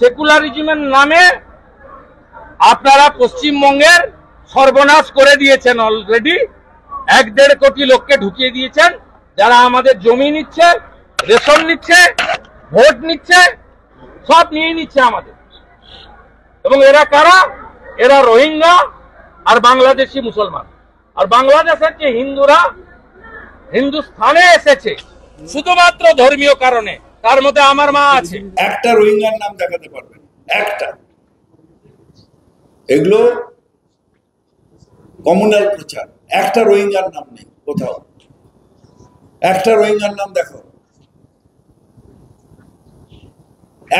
সেকুলারিজমের নামে আপনারা পশ্চিমবঙ্গের সর্বনাশ করে দিয়েছেন। অলরেডি 1-1.5 কোটি লোককে ঢুকিয়ে দিয়েছেন, যারা আমাদের জমি নিচ্ছে, রেশন নিচ্ছে, ভোট নিচ্ছে, সব নিয়ে নিচ্ছে আমাদের। এবং এরা কারা? এরা রোহিঙ্গা আর বাংলাদেশি মুসলমান। আর বাংলাদেশের যে হিন্দুরা হিন্দুস্থানে এসেছে শুধুমাত্র ধর্মীয় কারণে, তার মধ্যে আমার মা আছে। একটা রোহিঙ্গার নাম দেখাতে পারবেন? একটা? এগুলো কমিউনাল প্রচার। একটা রোহিঙ্গার নাম নেই কোথাও। একটা রোহিঙ্গার নাম দেখো,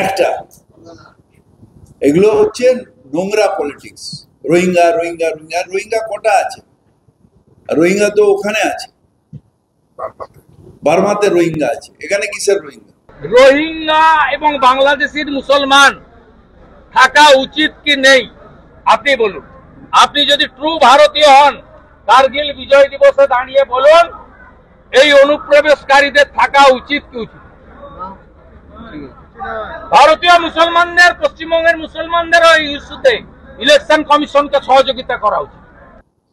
একটা। এগুলো হচ্ছে নোংরা পলিটিক্স। রোহিঙ্গা রোহিঙ্গা রোহিঙ্গা। রোহিঙ্গা কটা আছে? রোহিঙ্গা তো ওখানে আছে, বার্মাতে রোহিঙ্গা আছে, এখানে কিসের রোহিঙ্গা? রোহিঙ্গা এবং বাংলাদেশের মুসলমান থাকা উচিত কি নেই আপনি বলুন। আপনি যদি ট্রু ভারতীয় হন, কার্গিল বিজয় দিবসে দাঁড়িয়ে বলুন এই অনুপ্রবেশকারীদের থাকা উচিত কি উচিত? ভারতীয় মুসলমানদের, পশ্চিমবঙ্গের মুসলমানদের ওই ইস্যুতে ইলেকশন কমিশনকে সহযোগিতা করা উচিত।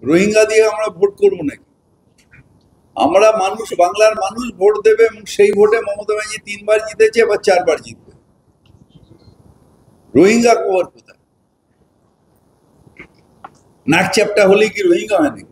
রোহিঙ্গা দিয়ে আমরা ভোট করবো নাকি? আমরা মানুষ, বাংলার মানুষ ভোট দেবে এবং সেই ভোটে মমতা ব্যানার্জি 3 বার জিতেছে, এবার 4 বার জিতবে। রোহিঙ্গা খবর কোথায়? নাক চ্যাপটা হলে কি রোহিঙ্গা হয় নাকি?